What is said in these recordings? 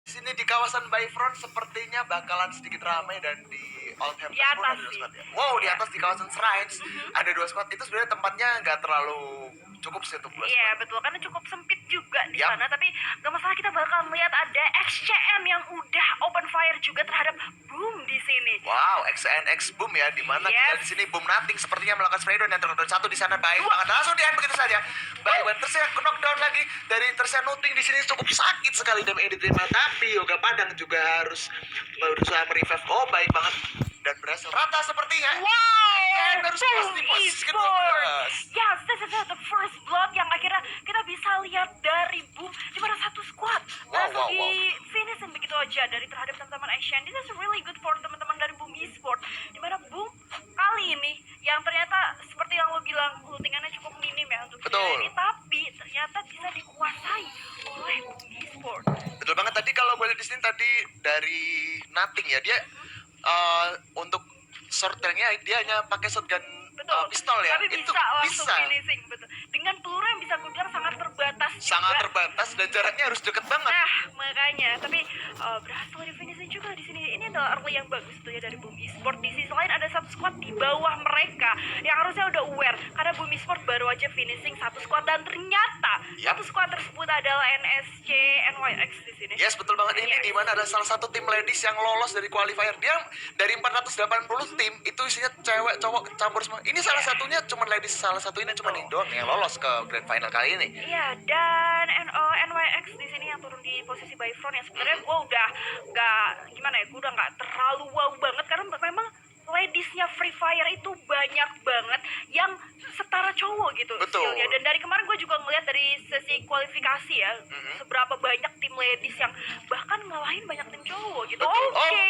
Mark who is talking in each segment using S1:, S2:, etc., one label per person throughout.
S1: Sini di kawasan Bayfront sepertinya bakalan sedikit ramai dan di Old Hampton
S2: Di
S1: pun
S2: atas
S1: ada 2
S2: sih.
S1: squad ya. Wow, di
S2: Iya.
S1: atas di kawasan Shrines ada 2 squad. Itu sebenarnya tempatnya nggak terlalu cukup sih untuk 2
S2: Iya
S1: squad.
S2: betul, karena cukup sempit juga di
S1: Yap.
S2: sana. Tapi gak masalah, kita bakal melihat ada XCM yang udah open fire juga terhadap Boom di sini.
S1: Wow, XNX Boom ya, di mana kita
S2: Yes.
S1: di sini Boom Nothing sepertinya melakukan spray down yang terkena satu di sana. Baik banget, langsung di begitu saja. Baik banget, terus yang knockdown lagi dari Tersia Nothing di sini cukup sakit sekali dan diterima, tapi Yoga Padang juga harus berusaha merevive. Oh, baik banget dan berhasil rata sepertinya.
S2: Wow,
S1: Harus
S2: Boom
S1: pasti posisi
S2: Esports. Yes, this is the first blood yang akhirnya kita bisa lihat dari Boom di mana satu squad langsung
S1: wow.
S2: di finishing begitu aja dari terhadap teman-teman Asian. This is really good for teman-teman dari Boom Esports, di mana Boom kali ini yang ternyata seperti yang lo bilang lootingannya cukup minim ya untuk
S1: Betul.
S2: video ini, tapi ternyata bisa dikuasai oleh Boom Esports.
S1: Betul banget, tadi kalau gue lihat di sini tadi dari Nothing ya, dia untuk short-range-nya dia hanya pakai shotgun
S2: Betul.
S1: pistol ya.
S2: Tapi
S1: Itu
S2: bisa langsung
S1: bisa
S2: finishing, betul. Dengan peluru yang bisa gue bilang sangat terbatas
S1: sangat
S2: juga.
S1: terbatas dan jaraknya harus deket banget.
S2: Nah, makanya. Tapi berhasil di finishing juga di sini. Ini adalah early yang bagus tuh ya dari Boom Esports. Di sisi lain ada satu squad di bawah mereka yang harusnya udah aware karena Boom Esports baru aja finishing satu squad dan ternyata
S1: Yap.
S2: satu squad tersebut adalah NSC NYX di sini.
S1: Yes, betul banget. Ini
S2: Yes.
S1: di mana ada salah satu tim ladies yang lolos dari qualifier. Dia dari 480 tim itu isinya cewek cowok campur semua. Ini salah satunya cuma ladies, salah satu ini cuma ini doang yang lolos ke grand final kali ini.
S2: Iya, dan NYX di sini yang turun di posisi Bayfront yang sebenarnya gue udah nggak gimana ya, gue udah nggak terlalu wow banget karena memang ladiesnya Free Fire itu banyak banget yang setara cowok gitu
S1: Betul.
S2: skillnya. Dan dari kemarin gue juga ngeliat dari sesi kualifikasi ya, seberapa banyak tim ladies yang bahkan ngalahin banyak tim cowok gitu.
S1: Betul.
S2: Oke.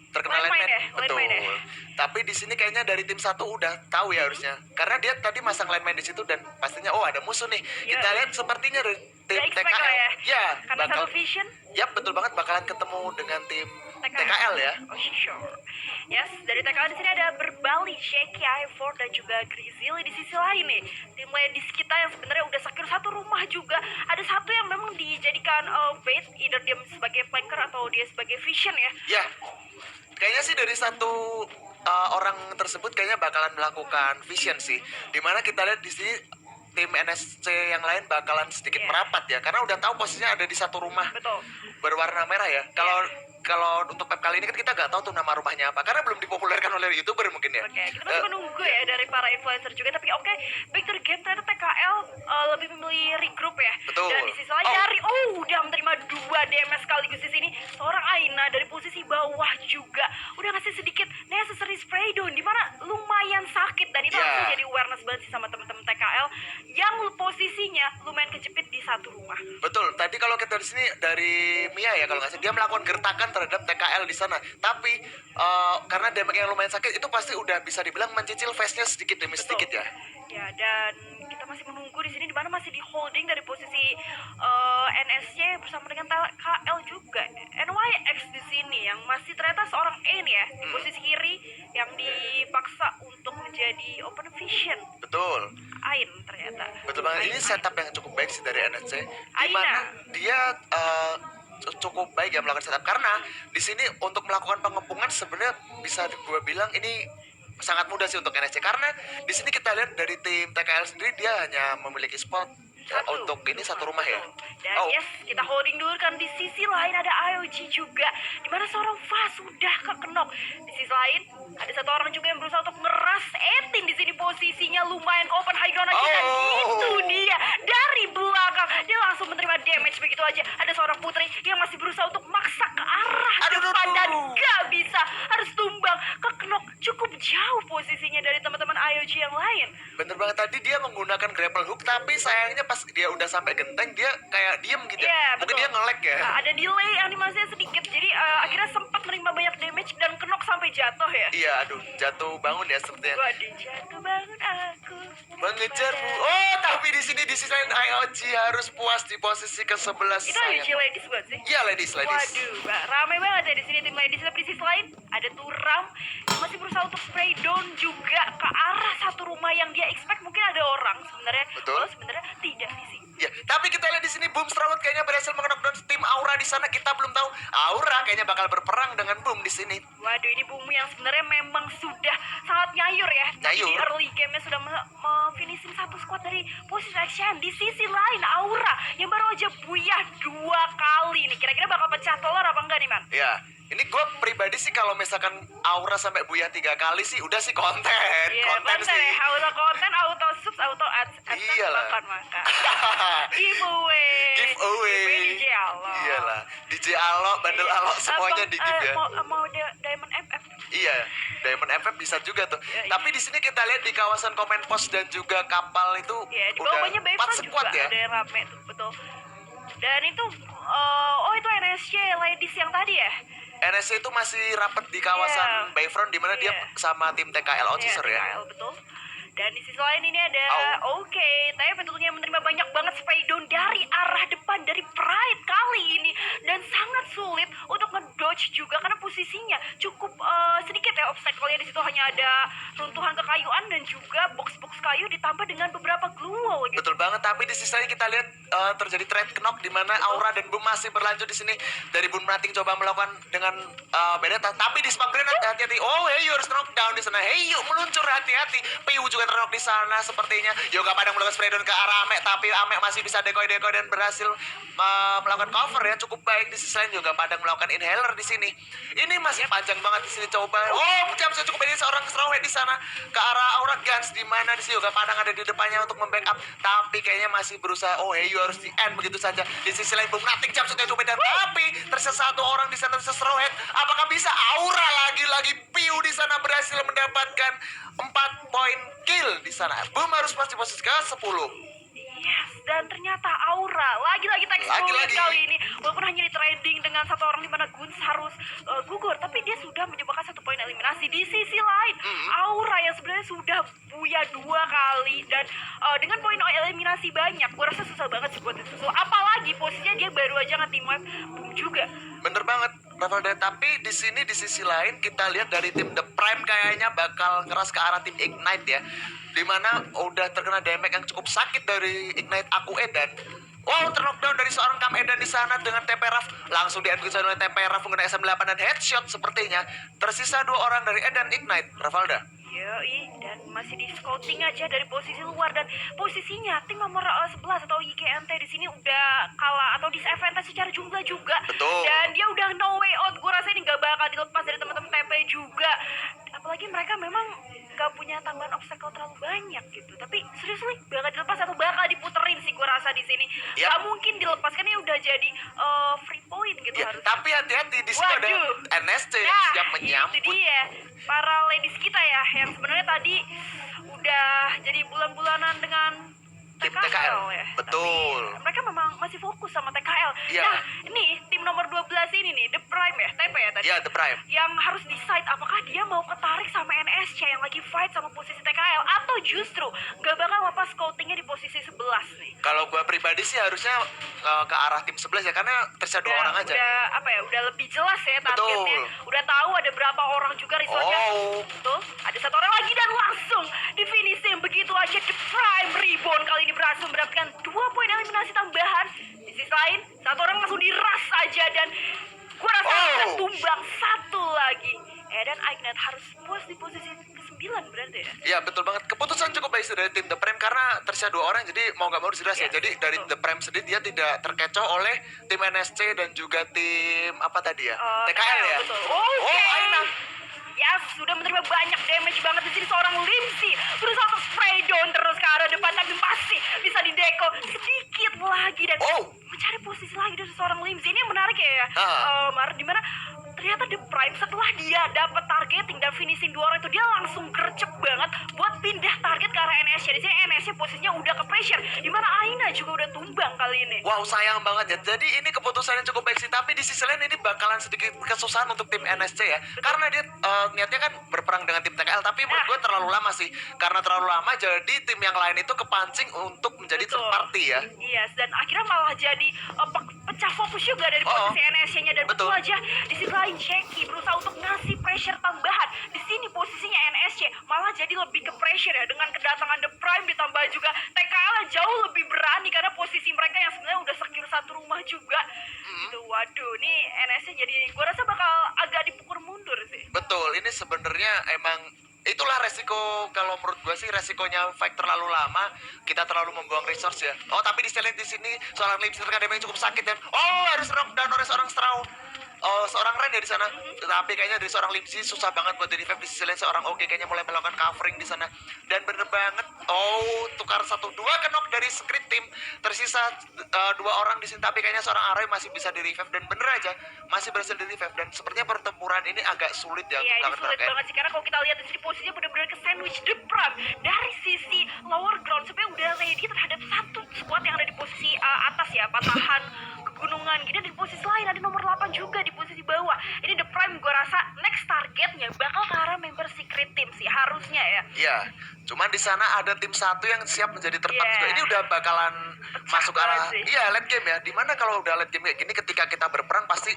S1: Terkenal
S2: Lain main
S1: landmine.
S2: ya, lain main ya.
S1: Betul. Tapi di sini kayaknya dari tim satu udah tahu ya harusnya. Karena dia tadi masang landmine di situ dan pastinya oh ada musuh nih.
S2: Iya.
S1: Kita lihat sepertinya dari tim
S2: Gak expect
S1: TKL.
S2: lah ya.
S1: Ya,
S2: Karena
S1: bakal.
S2: satu vision.
S1: Yap, betul banget bakalan ketemu dengan tim TKL ya.
S2: Oh sure. Yes, dari TKL di sini ada Berbali, Shaky, i4 dan juga Grizzly. Di sisi lain nih, tim ladies kita yang sebenarnya udah secure satu rumah juga. Ada satu yang memang dijadikan bait, either dia sebagai flanker atau dia sebagai vision ya.
S1: Ya, kayaknya sih dari satu orang tersebut kayaknya bakalan melakukan vision sih. Dimana kita lihat di sini tim NSC yang lain bakalan sedikit
S2: Iya.
S1: merapat ya, karena udah tahu posisinya ada di satu rumah
S2: Betul.
S1: berwarna merah ya. Kalau untuk map kali ini kan kita nggak tahu tuh nama rumahnya apa, karena belum dipopulerkan oleh YouTuber mungkin ya.
S2: Oke, kita masih menunggu ya dari para influencer juga. Tapi oke, back to the game, ternyata TKL lebih memilih regroup ya.
S1: Betul.
S2: Dan di sisi lain dari udah menerima 2 DMS sekaligus di sini. Seorang Aina dari posisi bawah juga udah ngasih sedikit necessary spray down, di mana lumayan sakit dan itu
S1: Yeah.
S2: langsung jadi awareness banget sih sama teman-teman TKL yang posisinya lumayan kejepit di satu rumah.
S1: Betul. Tadi kalau kita di sini dari Mia ya kalau nggak salah, dia melakukan gertakan terhadap TKL di sana. Tapi karena damage yang lumayan sakit itu pasti udah bisa dibilang mencicil face-nya sedikit demi sedikit ya.
S2: Ya, dan kita masih menunggu di sini di mana masih di holding dari posisi NSC bersama dengan TKL juga. NYX di sini yang masih ternyata seorang Ain ya di posisi kiri yang dipaksa untuk menjadi open vision.
S1: Betul.
S2: Ain ternyata.
S1: Betul banget. Ini
S2: Ain.
S1: setup yang cukup baik sih dari NSC. Di
S2: Aina.
S1: mana dia cukup baik ya melakukan setup, karena di sini untuk melakukan pengepungan sebenarnya bisa gue bilang ini sangat mudah sih untuk NSC, karena di sini kita lihat dari tim TKL sendiri dia hanya memiliki spot untuk ini satu rumah ya.
S2: Dan yes, kita holding dulu kan di sisi lain ada IOG juga, di mana seorang Fa sudah kekenok. Di sisi lain ada satu orang juga yang berusaha untuk ngeras Etin di sini, posisinya lumayan open high ground aja dan itu dia dari belakang dia langsung menerima damage begitu aja. Ada seorang putri yang masih berusaha untuk maksa ke arah depan dan gak bisa, harus tumbang, kekenok cukup jauh posisinya dari teman-teman IOG yang lain.
S1: Bener banget, tadi dia menggunakan grapple hook tapi sayangnya pas dia udah sampai genteng dia kayak diem gitu.
S2: Iya,
S1: Mungkin
S2: betul.
S1: dia nge-lag ya.
S2: Ada delay animasinya sedikit, jadi akhirnya sempat menerima banyak damage dan kenok sampai jatuh ya.
S1: Iya, aduh, jatuh bangun ya sepertinya.
S2: Waduh, jatuh bangun aku
S1: Mengejarmu. Oh, tapi di sini di sisi lain IOG harus puas di posisi ke-11.
S2: Itu IOG ladies bukan sih?
S1: Iya, ladies.
S2: Waduh, ramai banget ya di sini tim ladies. Tapi di sisi lain ada Turam yang masih berusaha untuk spray down juga ke arah satu rumah yang dia expect mungkin ada orang sebenarnya.
S1: Betul.
S2: Oh, sebenarnya tidak di sini.
S1: Ya, tapi kita lihat di sini Boom Strawat kayaknya berhasil mengenokdown tim Aura di sana. Kita belum tahu Aura kayaknya bakal berperang dengan Boom di sini.
S2: Waduh, ini Bumi yang sebenarnya memang sudah sangat nyayur ya.
S1: Nyayur.
S2: Di early game-nya sudah finishing satu squad dari posisi action. Di sisi lain Aura yang baru aja buyah 2 kali nih. Kira-kira bakal pecah telur apa enggak nih, Man?
S1: Ya, ini gue pribadi sih kalau misalkan Aura sampai buyah 3 kali sih udah sih konten.
S2: Iya,
S1: konten
S2: konten
S1: sih.
S2: ya. Auto konten, auto subs, auto ads.
S1: Iyalah.
S2: Makan. Giveaway.
S1: Giveaway.
S2: DJ Alo.
S1: Iyalah, DJ Alo, bandel Alo semuanya di give ya.
S2: Mau Diamond FF.
S1: Iya, Diamond FF bisa juga tuh.
S2: Iya,
S1: Tapi di sini kita lihat di kawasan komen pos dan juga kapal itu
S2: Iya, di
S1: udah
S2: bawahnya
S1: 4
S2: Bayfront
S1: squad
S2: juga
S1: ya.
S2: ada yang rame tuh, betul. Dan itu, itu NSC Ladies yang tadi ya?
S1: NSC itu masih rapat di kawasan
S2: Iya.
S1: Bayfront di mana dia
S2: Iya.
S1: sama tim TKL Officer
S2: Iya,
S1: ya.
S2: TKL, betul. Dan di sisi lain ini ada oke, tapi tentunya menerima banyak banget spray down dari arah depan dari Pride kali ini dan sangat sulit untuk ngedodge juga karena posisinya cukup sedikit ya obstacle-nya. Di situ hanya ada runtuhan kekayuan dan juga box-box kayu ditambah dengan beberapa glue wall gitu.
S1: Betul banget, tapi di sisi lain kita lihat terjadi trade knock di mana Aura dan Boom masih berlanjut di sini. Dari Boom Nating coba melakukan dengan Beneta, tapi di spam grenade hati-hati. Oh, hey, you harus knockdown di sana. Hey, yuk meluncur hati-hati. Piu juga terknock di sana sepertinya. Yoga Padang melakukan spray down ke arah Ame, tapi Ame masih bisa decoy-decoy dan berhasil melakukan cover ya cukup baik. Di sisi lain Yoga Padang melakukan inhaler di sini. Ini masih panjang banget di sini coba. Oh, jam saya cukup ini seorang Strawhead di sana ke arah Aura Guns di mana di sini Yoga Padang ada di depannya untuk membackup, tapi kayaknya masih berusaha. Oh, hey, you harus di end begitu saja. Di sisi lain Boom Nating jam sudah coba dan tapi tersisa 1 orang di sana tersisa Strawhead. Apakah bisa Aura lagi-lagi Piu di sana berhasil mendapatkan 4 poin kill di sana. Boom harus pasti posisi ke 10.
S2: Yes, dan ternyata Aura lagi-lagi teks
S1: Lagi-lagi.
S2: kali ini walaupun hanya di trading dengan 1 orang di mana Guns harus gugur, tapi dia sudah menyumbangkan 1 poin eliminasi. Di sisi lain Aura yang sebenarnya sudah buyah 2 kali dan dengan poin eliminasi banyak, gue rasa susah banget sih buat disusul. Apalagi posisinya dia baru aja nge-team wipe Boom juga.
S1: Bener banget, Rafael. Tapi di sini di sisi lain kita lihat dari tim The Prime kayaknya bakal keras ke arah tim Ignite ya. Dimana udah terkena damage yang cukup sakit dari Ignite Aku Edan. Wow, terknockdown dari seorang Kam Edan di sana dengan TP Raf. Langsung di-execute oleh TP Raf menggunakan SM8 dan headshot sepertinya. Tersisa 2 orang dari Edan Ignite, Ravalda.
S2: Yoi, dan masih di scouting aja dari posisi luar dan posisinya tim nomor 11 atau YKNT di sini udah kalah atau disadvantage secara jumlah juga.
S1: Betul.
S2: Dan dia udah no way out. Gue rasa ini gak bakal dilepas dari teman-teman TP juga. Apalagi mereka memang gak punya tambahan obstacle terlalu banyak gitu. Tapi seriously bakal dilepas atau bakal diputerin sih gue rasa di sini.
S1: Yap.
S2: Gak mungkin dilepas kan ini udah jadi free point gitu
S1: Ya,
S2: harus.
S1: tapi hati-hati di situ ada
S2: Waduh.
S1: NSC yang
S2: Nah,
S1: siap
S2: itu
S1: menyambut.
S2: dia para ladies kita ya yang sebenarnya tadi udah jadi bulan-bulanan dengan
S1: Tim TKL,
S2: ya.
S1: betul.
S2: Tapi mereka memang masih fokus sama TKL.
S1: Iya.
S2: Nah, ini tim nomor 12 ini nih, The Prime ya, TP ya tadi.
S1: Ya, The Prime.
S2: Yang harus decide apakah dia mau ketarik sama NSC yang lagi fight sama posisi TKL atau justru gak bakal lepas scoutingnya di posisi 11 nih.
S1: Kalau gua pribadi sih harusnya ke arah tim 11 ya, karena tersisa 2 orang aja.
S2: Udah apa ya, udah lebih jelas ya targetnya.
S1: Betul.
S2: Udah tahu ada berapa orang juga resource-nya.
S1: Oh.
S2: Tuh, ada 1 orang lagi dan langsung di finishing begitu aja. The Prime Reborn kali ini berhasil mendapatkan 2 poin eliminasi tambahan. Di sisi lain, 1 orang langsung diras aja dan gua rasa akan tumbang 1 lagi. Dan Ignite harus puas di posisi ke-9 berarti ya.
S1: Iya, betul banget. Keputusan cukup baik sih dari tim The Prime karena tersisa 2 orang, jadi mau nggak mau harus diras ya.
S2: Yes,
S1: Jadi dari
S2: betul.
S1: The Prime sendiri dia tidak terkecoh oleh tim NSC dan juga tim apa tadi ya? TKL ya.
S2: Betul.
S1: Oh, Aina.
S2: Ya, sudah menerima banyak damage banget di sini seorang Limsi. Berusaha untuk spray down terus ke arah depan tapi masih bisa dideko sedikit lagi dan mencari posisi lagi dari seorang Limsi. Ini yang menarik ya. Mar, dimana ternyata The Prime setelah dia dapat targeting dan finishing 2 orang itu dia langsung gercep banget buat pindah target ke arah NSC. Di sini NSC posisinya udah ke pressure, dimana Aina juga udah tumbang kali ini.
S1: Wow, sayang banget ya. Jadi ini keputusan yang cukup baik sih, tapi di sisi lain ini bakalan sedikit kesusahan untuk tim NSC ya. Karena dia niatnya kan berperang dengan tim TKL, tapi menurut gue terlalu lama sih. Karena terlalu lama jadi tim yang lain itu kepancing untuk menjadi third party ya.
S2: Yes, dan akhirnya malah jadi pecah fokus juga dari posisi NSC-nya dan betul aja di sisi lain Jackie berusaha untuk ngasih pressure tambahan. Di sini posisinya NSC malah jadi lebih ke pressure ya dengan kedatangan The Prime ditambah juga TKL yang jauh lebih berani karena posisi mereka yang sebenarnya udah secure satu rumah juga. Gitu, waduh, nih NSC jadi gue rasa bakal agak dipukul mundur sih.
S1: Betul, ini sebenarnya emang itulah resiko. Kalau menurut gue sih resikonya fight terlalu lama, kita terlalu membuang resource ya. Oh tapi di sini seorang Lim Sir kan cukup sakit dan harus knockdown oleh seorang Strau. Oh, seorang Ren ya di sana. Tapi kayaknya dari seorang Limsi susah banget buat di revive. Di sisi lain seorang Oke kayaknya mulai melakukan covering di sana. Dan bener banget. Oh, tukar 1-2 ke knock dari script team. Tersisa 2 orang di sini. Tapi kayaknya seorang Arai masih bisa di revive dan bener aja masih berhasil di revive. Dan sepertinya pertempuran ini agak sulit ya.
S2: Iya, ini
S1: untuk
S2: sulit banget sih karena kalau kita lihat di sini posisinya benar-benar ke sandwich The Prime dari sisi lower ground sebenarnya udah ready terhadap satu squad yang ada di posisi atas ya, patahan gunungan gini. Dan di posisi lain ada nomor 8 juga di posisi bawah. Ini The Prime gue rasa next targetnya bakal ke arah member secret team sih harusnya ya.
S1: Iya, cuman di sana ada tim satu yang siap menjadi third
S2: Iya.
S1: juga. Ini udah bakalan masuk arah
S2: banget sih.
S1: iya late game ya. Dimana kalau udah late game kayak gini ketika kita berperang pasti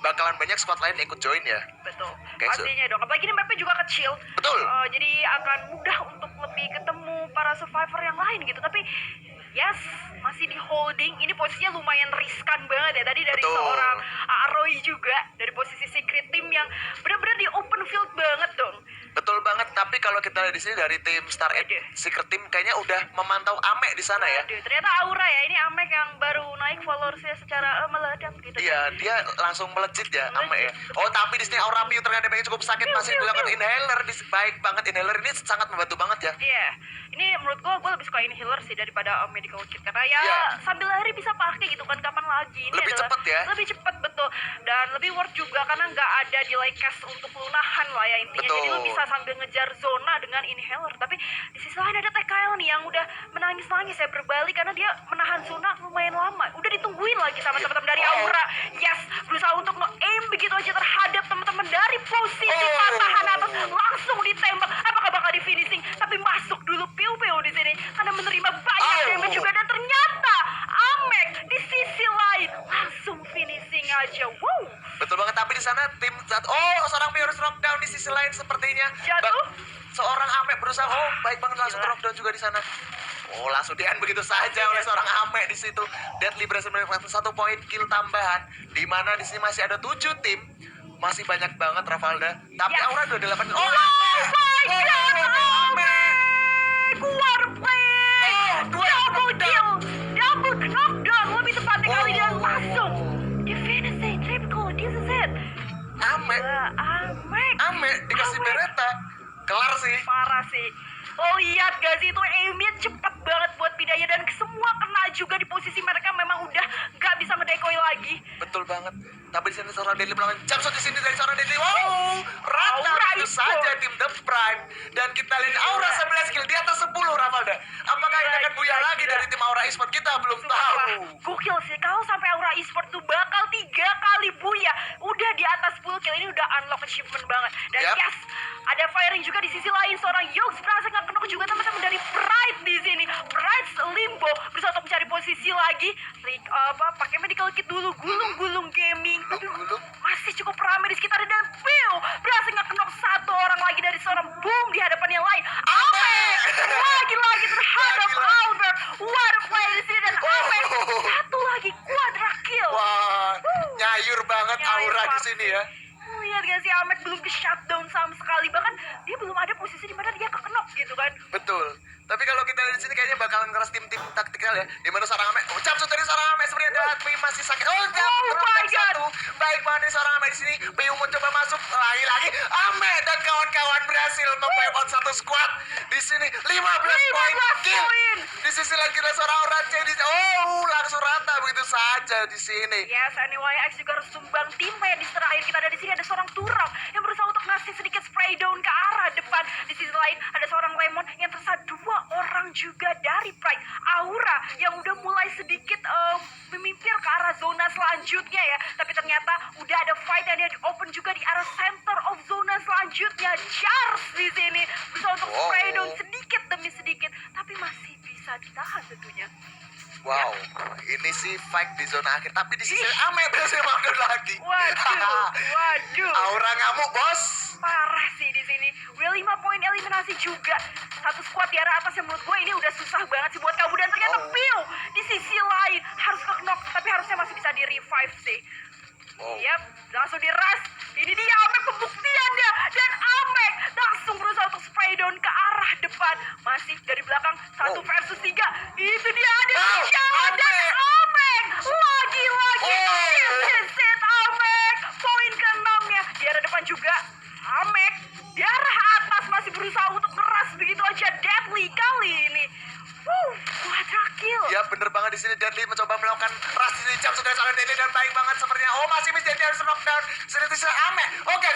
S1: bakalan banyak squad lain ikut join ya.
S2: Betul,
S1: Kayak
S2: pastinya dong. Apalagi ini mapnya juga kecil.
S1: Betul.
S2: Jadi akan mudah untuk lebih ketemu para survivor yang lain gitu. Tapi yes, masih di holding. Ini posisinya lumayan riskan banget ya. Tadi dari
S1: Betul.
S2: seorang Aroy juga dari posisi secret team yang benar-benar di open field banget dong.
S1: Betul banget, tapi kalau kita lihat di sini dari tim Star Ed
S2: Aduh.
S1: Secret Team kayaknya udah memantau Ame di sana ya.
S2: Aduh, ternyata Aura ya. Ini Amek yang baru naik followersnya secara meledak gitu.
S1: Iya, dia langsung melejit ya Ame ya. Oh, tapi di sini Aura Piu ternyata pengen cukup sakit masih
S2: Piu,
S1: dilakukan
S2: piu.
S1: inhaler. Baik banget inhaler ini sangat membantu banget ya.
S2: Iya, ini menurut gue lebih suka inhaler sih daripada medical kit karena ya
S1: Iya.
S2: sambil lari bisa pakai gitu kan kapan lagi. Ini
S1: Lebih
S2: adalah
S1: cepet ya.
S2: lebih cepet betul dan lebih worth juga karena nggak ada delay cast untuk lunahan lah ya intinya.
S1: Betul.
S2: Jadi lu bisa sambil ngejar zona dengan inhaler. Tapi di sisi lain ada TKL nih yang udah menangis-nangis ya berbalik karena dia menahan zona lumayan lama. Udah ditungguin lagi sama teman-teman dari
S1: Oh.
S2: Aura. Yes, berusaha untuk nge-aim begitu aja terhadap teman-teman dari posisi
S1: Oh.
S2: patahan atas langsung ditembak. Apakah bakal di finishing? Tapi masuk dulu piu-piu di sini karena menerima banyak
S1: Oh.
S2: damage juga dan ternyata Amek di sisi lain langsung finishing aja. Wow.
S1: Betul banget, tapi di sana tim seorang Piu harus knockdown di sisi lain sepertinya.
S2: Jatuh.
S1: Seorang Ame berusaha, baik banget langsung
S2: Gila.
S1: knockdown juga di sana. Oh, langsung di-end begitu saja oleh seorang Ame di situ. Deadly berhasil mendapatkan 1 poin kill tambahan, di mana di sini masih ada 7 tim. Masih banyak banget Ravalda. Tapi
S2: Yes.
S1: Aura udah 8.
S2: Oh my god, Amek! Warplay! Double kill! Double knockdown! Lebih tepatnya kali dia langsung di finishing triple. This is it.
S1: Ame,
S2: Gila, Amek!
S1: Ame dikasih
S2: Amek.
S1: bereta. Kelar sih.
S2: Parah sih. Lo lihat gak sih itu aimnya cepet banget buat pidanya dan semua kena juga di posisi mereka memang udah gak bisa ngedekoi lagi.
S1: Betul banget. Tapi di sini seorang Deadly melakukan jump shot di sini dari seorang Deadly. Wow, rata
S2: Aura
S1: itu
S2: e-sport.
S1: saja tim The Prime. Dan kita lihat Aura 11 kill di atas 10 Ravalda. Apakah ini akan buyar
S2: Gila,
S1: lagi
S2: gila.
S1: dari tim Aura Esport? Kita belum
S2: Sumpah,
S1: tahu.
S2: gokil sih kalau sampai Aura Esport tuh bakal 3 kali buya. Udah di atas 10 kill ini udah unlock achievement banget. Dan
S1: Yap.
S2: yes, ada firing juga di sisi lain seorang Yogs berhasil nge-knock juga teman-teman dari Pride di sini. Pride Limbo berusaha untuk mencari posisi lagi. Pakai medical kit dulu, gulung-gulung gaming. Aduh,
S1: Gulung-gulung.
S2: masih cukup ramai di sekitarnya dan Piu berhasil nge-knock 1 orang lagi dari seorang Boom di hadapan yang lain. Amek lagi-lagi terhadap
S1: Gila.
S2: Albert. What a play di sini dan Amek
S1: Oh.
S2: 1 lagi quadra kill.
S1: Wah, nyayur banget
S2: Nyayur
S1: Aura di
S2: banget.
S1: sini ya.
S2: Lihat gak sih Amek belum ke shutdown sama sekali, bahkan dia belum ada posisi di mana dia ke-knock gitu kan.
S1: Betul. Tapi kalau kita lihat di sini kayaknya bakalan ngeras tim-tim taktikal ya. Di mana seorang Ame, jump shot dari seorang Ame sebenarnya tapi masih sakit.
S2: Oh
S1: terus
S2: my
S1: yang
S2: God.
S1: satu. Baik banget dari seorang Ame di sini. Piu mencoba masuk lagi. Ame dan kawan-kawan berhasil memwipe out satu squad. Di sini 15 poin
S2: 15
S1: kill.
S2: poin.
S1: Di sisi lagi ada seorang orang C di langsung rata begitu saja di sini.
S2: Yes, NYX juga harus sumbang timnya di terakhir kita ada di sini ada seorang Turang yang berusaha untuk ngasih sedikit spray down ke arah depan. Di sisi lain ada seorang Lemon yang tersisa 2 orang juga dari Pride. Aura yang udah mulai sedikit memimpir ke arah zona selanjutnya ya. Tapi ternyata udah ada fight yang dia open juga di arah center of zona selanjutnya. Jars di sini berusaha untuk spray down sedikit demi sedikit, tapi masih bisa ditahan tentunya.
S1: Wow, ini sih fight di zona akhir. Tapi di sisi Ame berhasil makan lagi.
S2: Waduh.
S1: Aura ngamuk bos.
S2: Parah sih di sini. Udah 5 poin eliminasi juga. Satu squad di arah atas yang menurut gue ini udah susah banget sih buat kabur. Dan ternyata
S1: Oh.
S2: Pio di sisi lain harus ke knock. Tapi harusnya masih bisa di revive sih.
S1: Oh.
S2: Yap, langsung di rush. Ini dia Amek pembuktiannya. Dan Amek langsung berusaha untuk spray down ke arah depan. Masih dari belakang 1
S1: Oh.
S2: versus 3. Itu dia ada
S1: Ah,
S2: Michelle dan Amek. Lagi-lagi
S1: Oh.
S2: sit Amek. Poin ke-6-nya. Di arah depan juga Amek. Di arah atas masih berusaha untuk ngeras begitu aja. Deadly kali ini. Quadra kill.
S1: Ya bener banget di sini Deadly mencoba melakukan rush di jam sudah sangat Deadly dan baik banget sepertinya. Oh masih Miss Deadly harus knockdown. Sini Ame. Oke